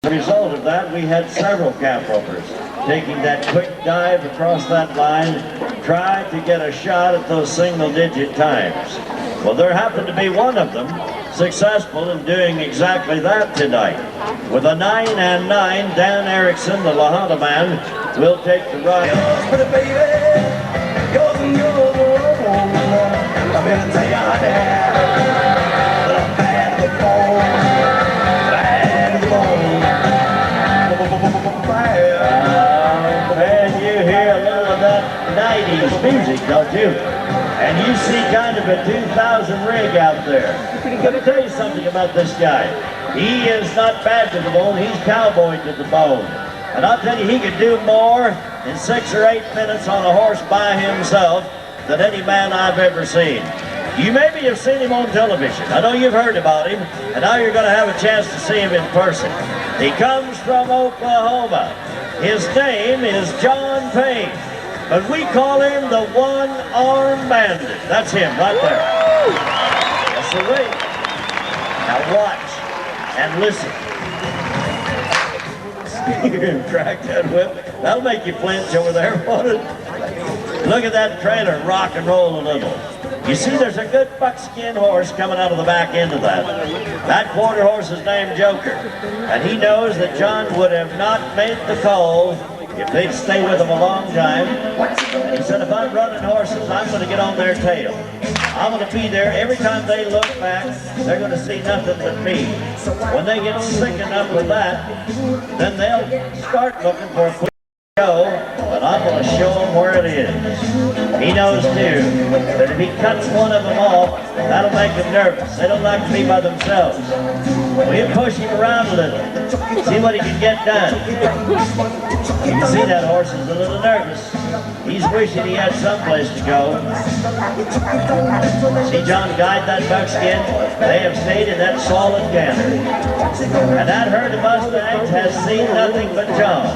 As a result of that, we had several calf ropers taking that quick dive across that line, tried to get a shot at those single-digit times. Well, there happened to be one of them successful in doing exactly that tonight. With a 9 and 9, Dan Erickson, the La Junta man, will take the ride. Pretty baby, yours and yours. I'm here to tell you how that I'm bad as a bone, bad as a bone. And you hear a little of that 90s music, don't you? And you see kind of a 2000 rig out there. Let me tell you something about this guy. He is not bad to the bone, he's cowboy to the bone. And I'll tell you, he could do more in 6 or 8 minutes on a horse by himself than any man I've ever seen. You maybe have seen him on television. I know you've heard about him, and now you're going to have a chance to see him in person. He comes from Oklahoma. His name is John Payne, but we call him the One-Arm Bandit. That's him right there. That's the way. Now watch and listen. You can crack that whip. That'll make you flinch over there, won't it? Look at that trailer rock and roll a little. You see, there's a good buckskin horse coming out of the back end of that. That quarter horse is named Joker, and he knows that John would have not made the call if they'd stay with him a long time. And he said, if I'm running horses, I'm going to get on their tail. I'm going to be there. Every time they look back, they're going to see nothing but me. When they get sick enough with that, then they'll start looking for a quick go, but I'm going to show them where it is. He knows, too, that if he cuts one of them off, that'll make them nervous. They don't like to be by themselves. We'll push him around a little, see what he can get done. You can see that horse is a little nervous. He's wishing he had someplace to go. See John guide that buckskin? They have stayed in that solid canter. And that herd of Mustangs has seen nothing but John.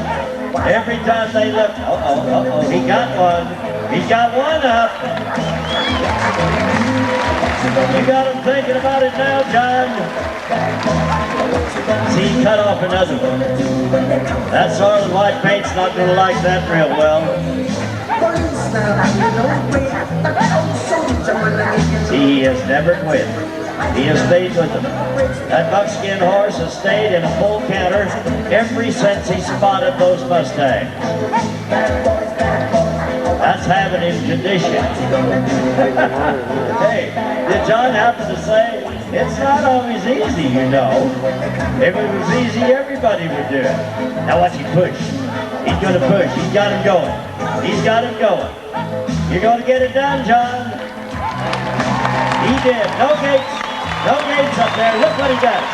Every time they look, he got one. He got one up. You got him thinking about it now, John. See, he cut off another one. That Scarlet White paint's not going to like that real well. See, he has never quit. He has stayed with them. That buckskin horse has stayed in a full canter ever since he spotted those Mustangs. That's having him conditioned. Hey, did John happen to say, it's not always easy, you know. If it was easy, everybody would do it. Now watch him push. He's going to push. He's got him going. He's got him going. You're going to get it done, John. He did. No gates. No gates up there. Look what he does.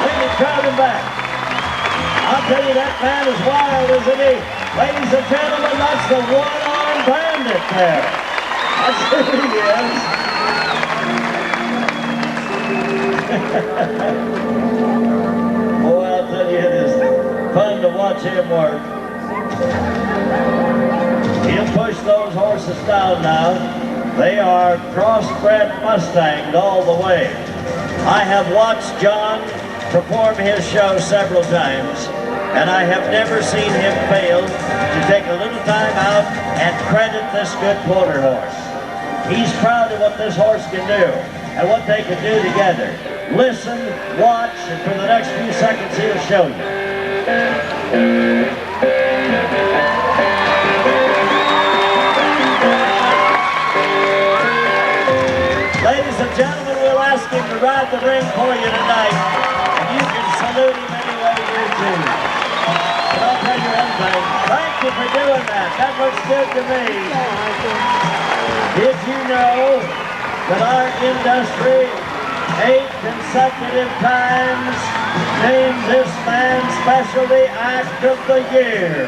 Look at him crowding back. I'll tell you, that man is wild, isn't he? Ladies and gentlemen, that's the One-Arm Bandit there. That's who he is. Boy, I'll tell you, it is fun to watch him work. He'll push those horses down now. They are crossbred Mustangs all the way. I have watched John perform his show several times, and I have never seen him fail to take a little time out and credit this good quarter horse. He's proud of what this horse can do and what they can do together. Listen, watch, and for the next few seconds he'll show you. Ladies and gentlemen, we'll ask him to ride the ring for you tonight, and you can salute him any way you choose. But I'll tell you one thing, thank you for doing that. That looks good to me. Did you know that our industry 8 consecutive times named this man Specialty Act of the Year?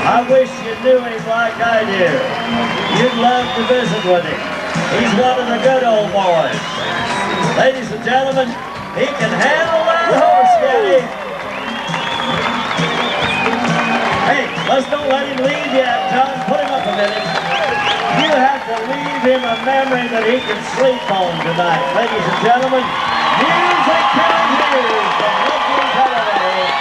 I wish you knew him like I do. You'd love to visit with him. He's one of the good old boys. Ladies and gentlemen, he can handle that horse, can he? Hey, let's don't let him leave yet, John. Put him up a minute. You have to leave him a memory that he can sleep on tonight. Ladies and gentlemen, music can hear from Lincoln, Colorado.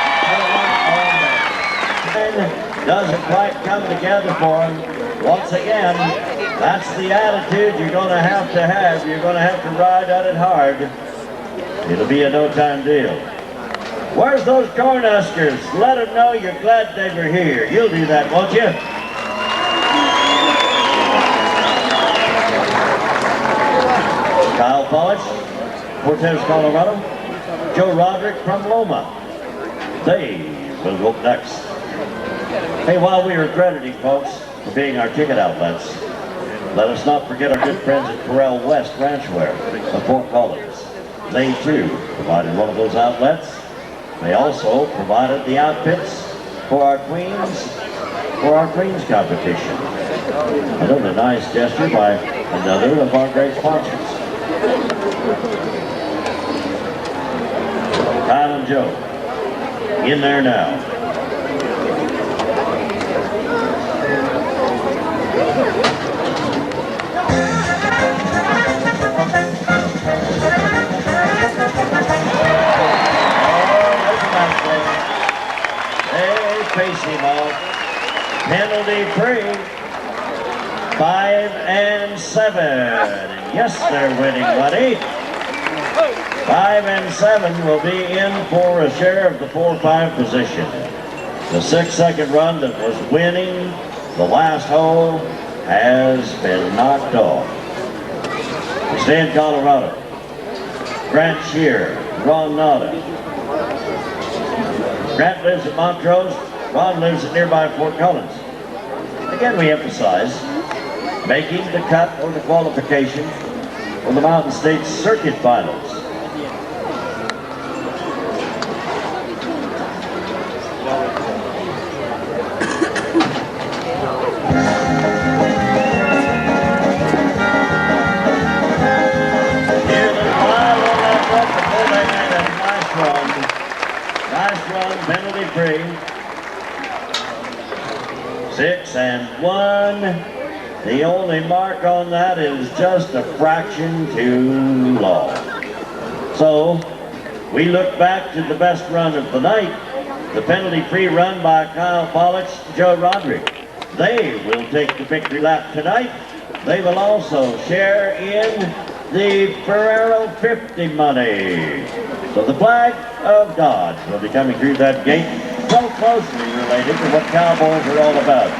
doesn't quite come together for him. Once again, that's the attitude you're going to have. You're going to have to ride at it hard. It'll be a no-time deal. Where's those Cornhuskers? Let them know you're glad they were here. You'll do that, won't you? Kyle Polish, Cortez, Colorado. Joe Roderick from Loma. They will go up next. Hey, while we are crediting folks for being our ticket outlets, let us not forget our good friends at Corral West Ranchwear of Fort Collins. They too provided one of those outlets. They also provided the outfits for our Queens competition. Another nice gesture by another of our great sponsors. Kyle and Joe, in there now. Pace him off. Penalty free. 5 and 7. Yes, they're winning, buddy. 5 and 7 will be in for a share of the 4-5 position. The 6-second run that was winning the last hole has been knocked off. We stay in Colorado. Grant Shear, Ron Nada. Grant lives at Montrose. Ron lives at nearby Fort Collins. Again, we emphasize making the cut or the qualification for the Mountain States Circuit Finals. Here's the final on that run before they made a nice run, penalty free. 6 and 1. The only mark on that is just a fraction too long. So we look back to the best run of the night, the penalty-free run by Kyle Pollitz, Joe Roderick. They will take the victory lap tonight. They will also share in the Ferrero 50 money. So the flag of God will be coming through that gate, so closely related to what cowboys are all about.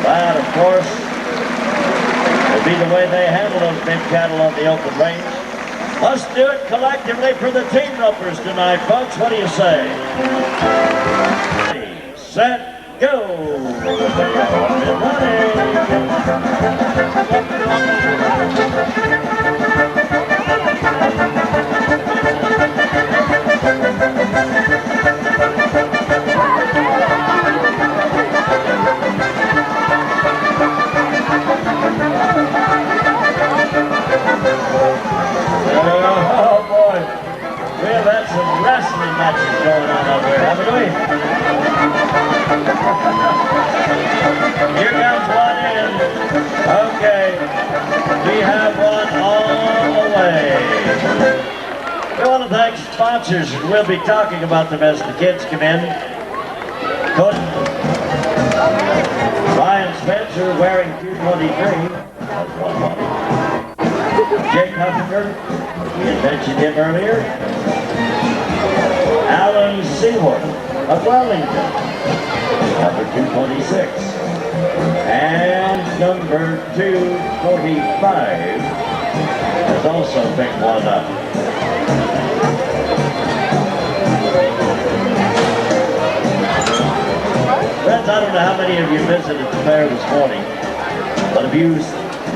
That, of course, will be the way they handle those big cattle on the open range. Let's do it collectively for the team ropers tonight, folks. What do you say? Ready, set, go! Oh boy, we have had some wrestling matches going on over here, haven't we? Here comes one in. Okay, we have one on the way. We want to thank sponsors. We'll be talking about them as the kids come in. Ryan Spencer wearing 223. That's one money. Jake Huffinger, we had mentioned him earlier. Alan Seymour of Wellington, number 226. And number 245 has also picked one up. Friends, I don't know how many of you visited the fair this morning, but if you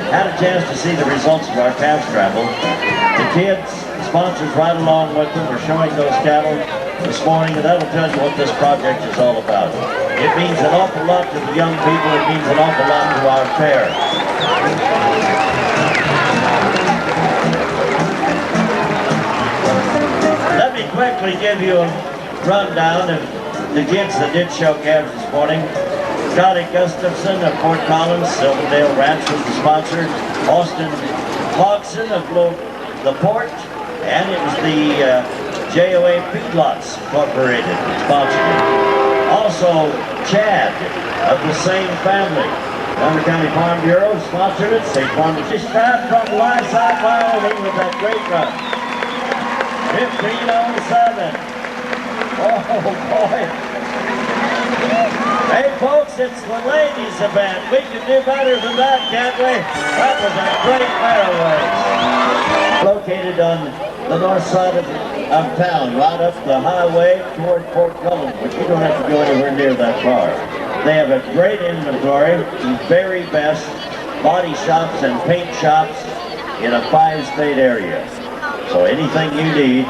had a chance to see the results of our calf scramble, the kids, the sponsors right along with them, are showing those cattle this morning, and that'll tell you what this project is all about. It means an awful lot to the young people. It means an awful lot to our fair. Let me quickly give you a rundown of the kids that did show calves this morning. Scotty Gustafson of Fort Collins, Silverdale Ranch was the sponsor. Austin Hodgson of La Porte, and it was the JOA Feedlots Incorporated that sponsored it. also Chad of the same family. Montgomery County Farm Bureau sponsored it. State Farm is back from Lyside, Wyoming with that great run. 15:07. Oh boy. Hey folks, it's the ladies event. We can do better than that, can't we? That was a great barrel race. Located on the north side of town, right up the highway toward Fort Cullen, but you don't have to go anywhere near that far. They have a great inventory, the very best body shops and paint shops in a 5-state area. So anything you need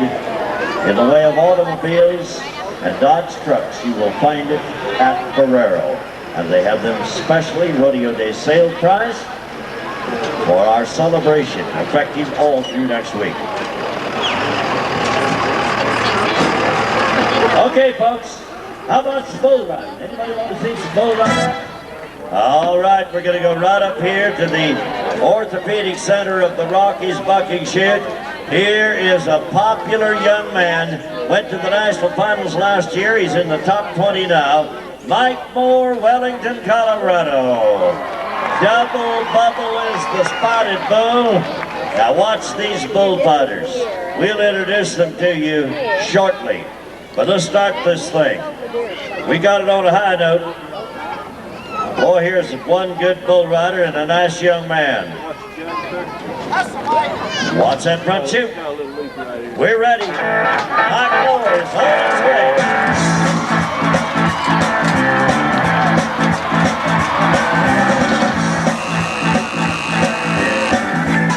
in the way of automobiles and Dodge trucks, you will find it at Ferrero. And they have them specially Rodeo Day sale price for our celebration, effective all through next week. Okay, folks, how about some bull riding? Anybody want to see some bull riding? All right, we're going to go right up here to the Orthopedic Center of the Rockies Bucking Chute. Here is a popular young man, went to the national finals last year. He's in the top 20 now. Mike Moore, Wellington, Colorado. Double Bubble is the spotted bull. Now watch these bullfighters. We'll introduce them to you shortly. But let's start this thing. We got it on a high note. Boy, here's one good bull rider and a nice young man. Watch that front shoot. We're ready. Mike Moore is on his way.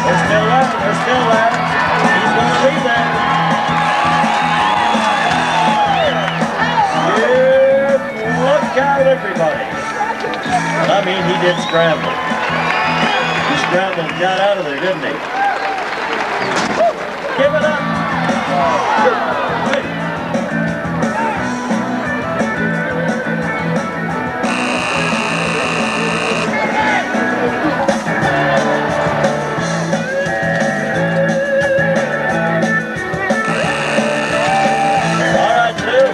They're still there. They're still there. He's going to be there. Look out, everybody. I mean, he did scramble. He scrambled and got out of there, didn't he? Give it up. All right, Lou.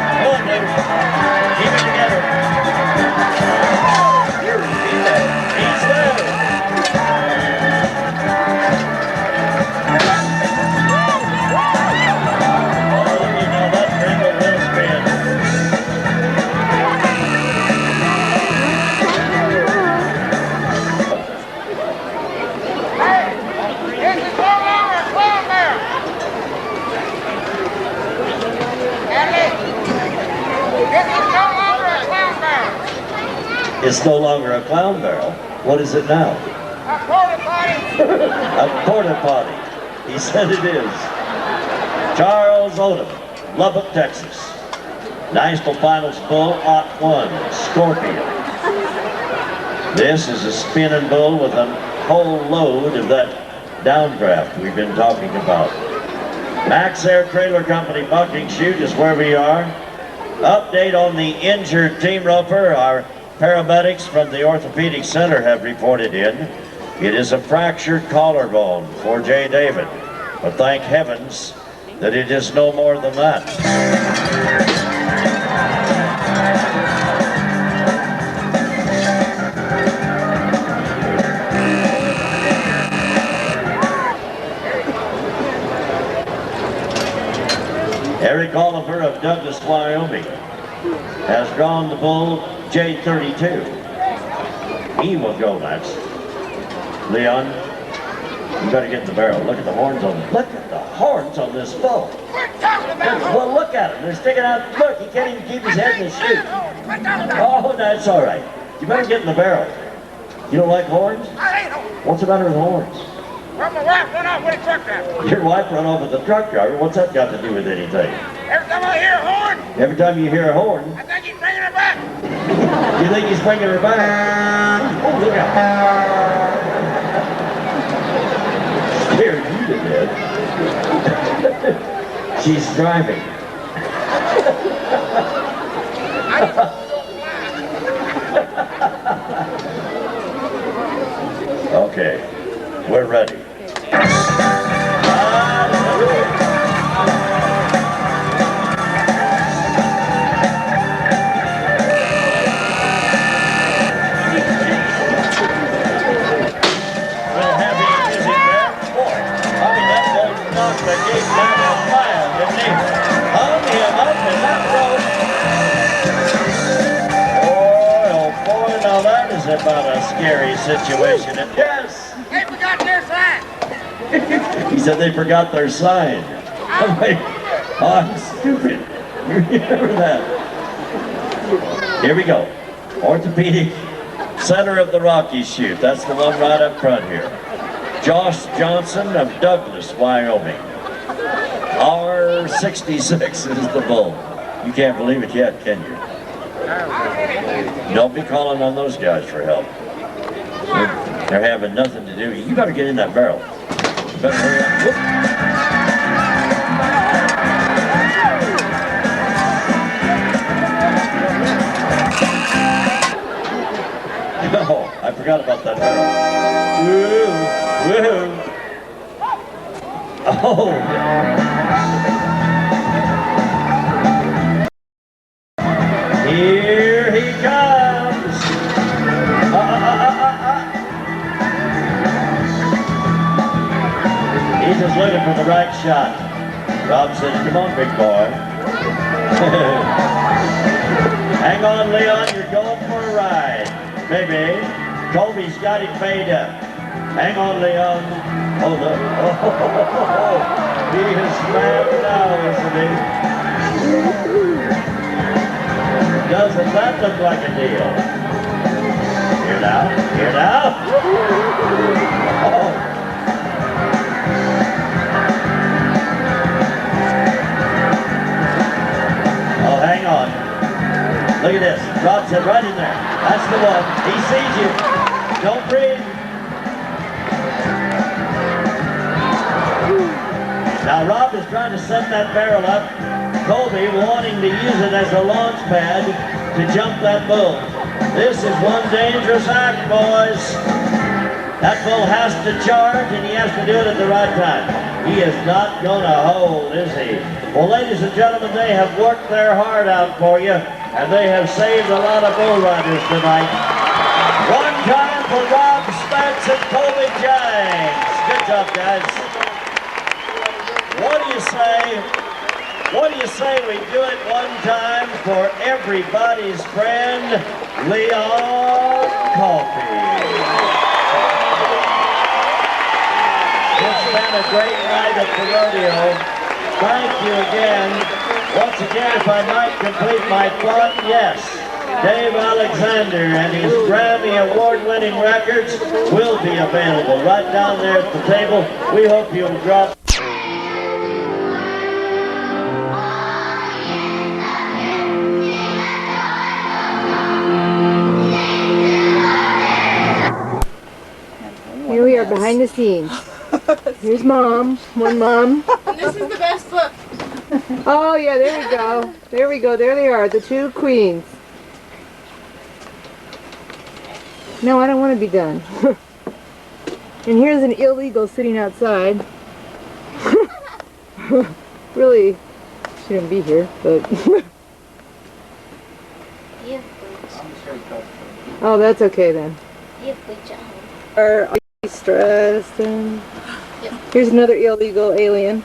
Come on, Lou. Keep it together. He's there. It's no longer a clown barrel. What is it now? A porta potty. A porta potty. He said it is. Charles Odom, Lubbock, Texas. National Finals bull, Ot 1, Scorpion. This is a spinning bull with a whole load of that downdraft we've been talking about. Max Air Trailer Company Bucking Chute is where we are. Update on the injured team roper. Our paramedics from the Orthopedic Center have reported in. It is a fractured collarbone for Jay David, but thank heavens that it is no more than that. Eric Oliver of Douglas, Wyoming, has drawn the bull J32. He will go next. Leon, you better get in the barrel. Look at the horns on them. Look at the horns on this bull. Well, look at him. They're sticking out. Look, he can't even keep his head in the chute. Oh, that's all right. You better get in the barrel. You don't like horns? I hate horns. What's the matter with horns? Well, my wife went off with a truck driver. Your wife run off with the truck driver. What's that got to do with anything? Every time I hear a horn, Every time you hear a horn, I think he's bringing her back. you think he's bringing her back? Oh, look out. Scared you to death. She's driving. Okay, we're ready. about a scary situation. And yes, Hey, we got their sign. he said they forgot their sign. I'm like, oh, I'm stupid. You remember that? Here we go. Orthopedic center of the Rocky Chute. That's the one right up front here. Josh Johnson of Douglas, Wyoming. R66 is the bull. You can't believe it yet, can you? Don't be calling on those guys for help. They're having nothing to do. You better get in that barrel. You better hurry up. Whoop. Oh, I forgot about that barrel. Woo, woo. Oh. Here he comes. He's just looking for the right shot. Rob says, come on, big boy. Hang on, Leon, you're going for a ride. Maybe. Colby's got him made up. Hang on, Leon. Oh, look. Oh, he is mad now, isn't he? Doesn't that look like a deal? Here now. Here now. Oh. Oh, hang on. Look at this. Rob said right in there. That's the one. He sees you. Don't breathe. Now Rob is trying to set that barrel up. Colby wanting to use it as a launch pad to jump that bull. This is one dangerous act, boys. That bull has to charge and he has to do it at the right time. He is not going to hold, is he? Well, ladies and gentlemen, they have worked their heart out for you. And they have saved a lot of bull riders tonight. One time for Rob Spence and Colby James. Good job, guys. What do you say? What do you say we do it one time for everybody's friend, Leon Coffey? It's been a great night at the rodeo. Thank you again. Once again, if I might complete my thought, yes, Dave Alexander and his Grammy Award-winning records will be available right down there at the table. We hope you'll drop. Here we are behind the scenes. Here's Mom. One Mom. And this is the best book. Oh yeah, there we go. There we go. There they are, the two queens. No, I don't want to be done. And here's an illegal sitting outside. Really shouldn't be here, but... Oh, that's okay then. Are stressed and... Here's another illegal alien.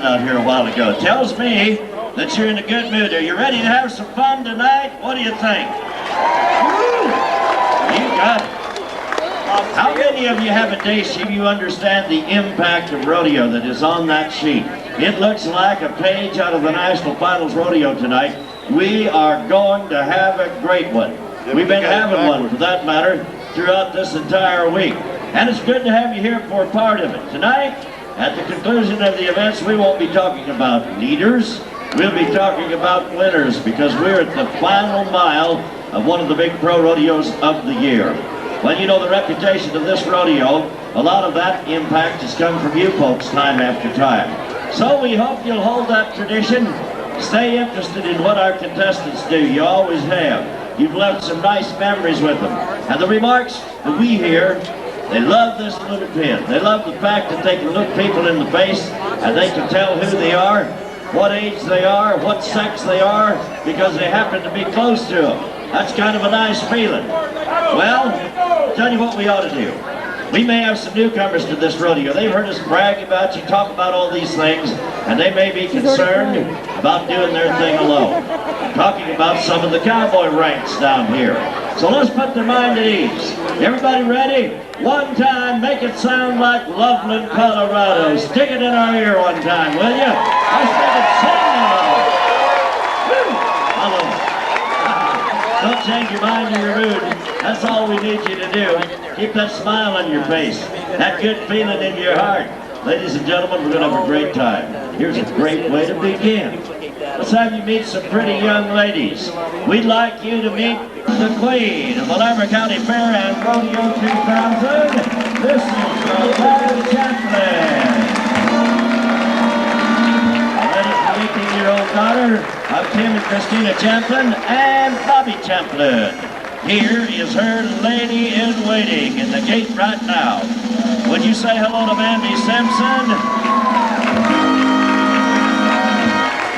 Out here a while ago tells me that you're in a good mood. Are you ready to have some fun tonight? What do you think? Woo! You got it. How many of you have a day sheet? You understand the impact of rodeo that is on that sheet. It looks like a page out of the National Finals Rodeo tonight. We are going to have a great one. We've been having one, for that matter, throughout this entire week. And it's good to have you here for a part of it. Tonight, at the conclusion of the events, we won't be talking about leaders. We'll be talking about winners, because we're at the final mile of one of the big pro rodeos of the year. Well, you know the reputation of this rodeo, a lot of that impact has come from you folks time after time. So we hope you'll hold that tradition. Stay interested in what our contestants do. You always have. You've left some nice memories with them. And the remarks that we hear They love this little pin. They love the fact that they can look people in the face and they can tell who they are, what age they are, what sex they are, because they happen to be close to them. That's kind of a nice feeling. Well, I'll tell you what we ought to do. We may have some newcomers to this rodeo. They've heard us brag about you, talk about all these things, and they may be concerned about doing their thing alone. Talking about some of the cowboy ranks down here. So let's put their mind at ease. Everybody ready? One time, make it sound like Loveland, Colorado. Stick it in our ear one time, will you? Let's make it sound. Woo! Hello. Don't change your mind or your mood. That's all we need you to do. Keep that smile on your face, that good feeling in your heart. Ladies and gentlemen, we're going to have a great time. Here's a great way to begin. Let's have you meet some pretty young ladies. We'd like you to meet the Queen of the Lamar County Fair and Rodeo 2000. This is Colette Queen. That is the 18-year-old daughter of Tim and Christina Champlin and Bobby Champlin. Here is her lady-in-waiting in the gate right now. Would you say hello to Mandy Simpson?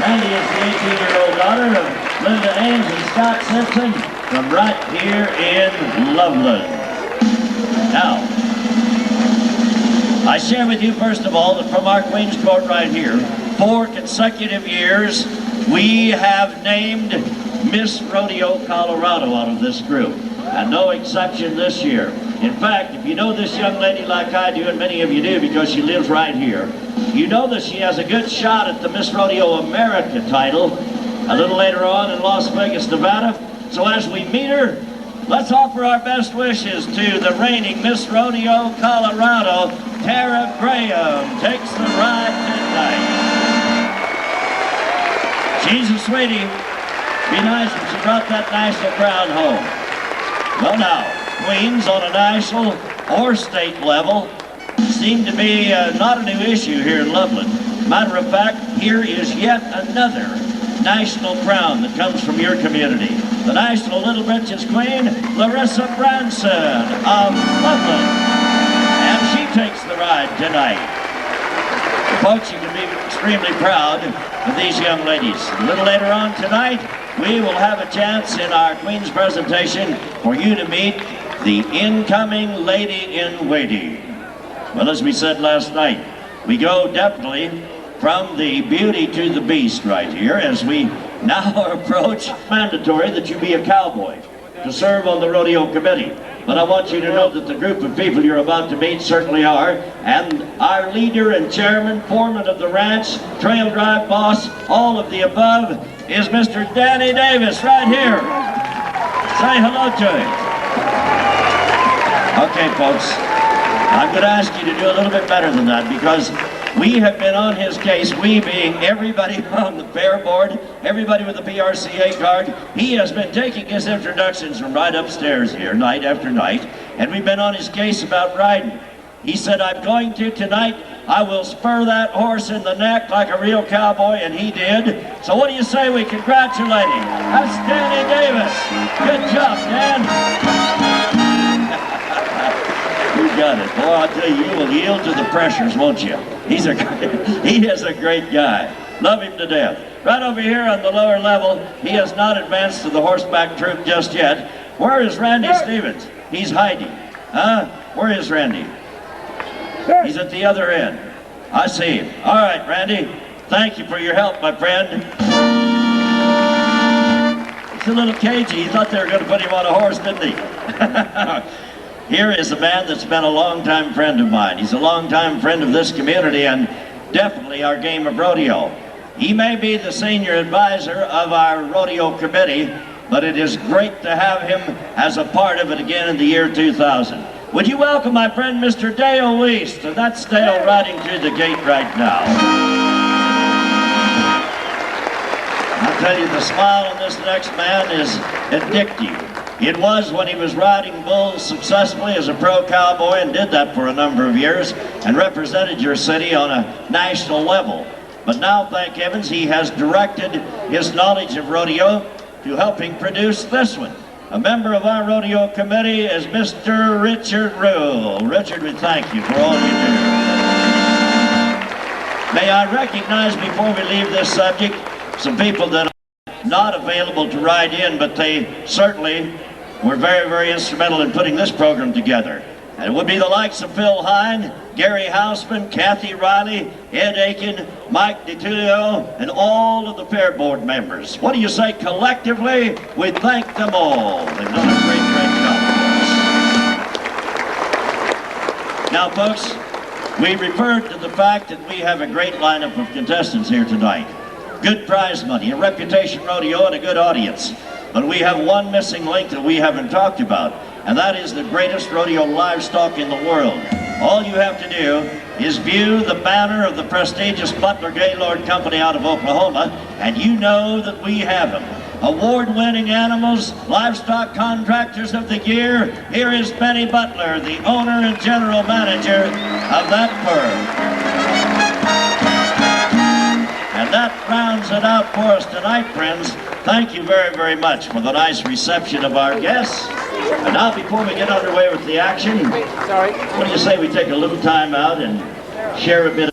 Mandy is the 18-year-old daughter of Linda Ames and Scott Simpson from right here in Loveland. Now, I share with you first of all that from our Queen's Court right here, 4 consecutive years, we have named Miss Rodeo Colorado out of this group, and no exception this year. In fact, if you know this young lady like I do, and many of you do because she lives right here, you know that she has a good shot at the Miss Rodeo America title a little later on in Las Vegas, Nevada. So as we meet her, let's offer our best wishes to the reigning Miss Rodeo Colorado. Tara Graham takes the ride tonight. She's a sweetie. Be nice if she brought that national crown home. Well now, Queens on a national or state level seem to be not a new issue here in Loveland. Matter of fact, here is yet another national crown that comes from your community. The National Little Britches Queen, Larissa Branson of Loveland. And she takes the ride tonight. Folks, you can be extremely proud of these young ladies. A little later on tonight, we will have a chance in our Queen's presentation for you to meet the incoming lady-in-waiting. Well, as we said last night, we go definitely from the beauty to the beast right here as we now approach. Mandatory that you be a cowboy to serve on the rodeo committee. But I want you to know that the group of people you're about to meet certainly are, and our leader and chairman, foreman of the ranch, trail drive boss, all of the above, is Mr. Danny Davis right here. Say hello to him. Okay, folks, I'm going to ask you to do a little bit better than that because we have been on his case, we being everybody on the fair board, everybody with the PRCA card. He has been taking his introductions from right upstairs here night after night, and we've been on his case about riding. He said, I'm going to tonight, I will spur that horse in the neck like a real cowboy, and he did. So what do you say we congratulate him? That's Danny Davis. Good job, Dan. You got it. Boy, I'll tell you, you will yield to the pressures, won't you? He is a great guy. Love him to death. Right over here on the lower level, he has not advanced to the horseback troop just yet. Where is Randy Stevens? He's hiding. Huh? Where is Randy? He's at the other end. I see him. All right, Randy. Thank you for your help, my friend. He's a little cagey. He thought they were going to put him on a horse, didn't he? Here is a man that's been a longtime friend of mine. He's a longtime friend of this community and definitely our game of rodeo. He may be the senior advisor of our rodeo committee, but it is great to have him as a part of it again in the year 2000. Would you welcome my friend Mr. Dale Weast? And that's Dale riding through the gate right now. I'll tell you, the smile on this next man is addictive. It was when he was riding bulls successfully as a pro cowboy and did that for a number of years and represented your city on a national level. But now, thank heavens, he has directed his knowledge of rodeo to helping produce this one. A member of our rodeo committee is Mr. Richard Rule. Richard, we thank you for all you do. May I recognize, before we leave this subject, some people that are not available to ride in, but they certainly were very, very instrumental in putting this program together. And it would be the likes of Phil Hine, Gary Hausman, Kathy Riley, Ed Aiken, Mike DiTullio, and all of the Fair Board members. What do you say collectively? We thank them all. They've done a great, great job for us. Now, folks, we referred to the fact that we have a great lineup of contestants here tonight. Good prize money, a reputation rodeo, and a good audience. But we have one missing link that we haven't talked about, and that is the greatest rodeo livestock in the world. All you have to do is view the banner of the prestigious Butler Gaylord Company out of Oklahoma, and you know that we have them. Award-winning animals, livestock contractors of the year. Here is Benny Butler, the owner and general manager of that firm. And that rounds it out for us tonight, friends. Thank you very, very much for the nice reception of our guests. And now, before we get underway with the action, what do you say we take a little time out and share a bit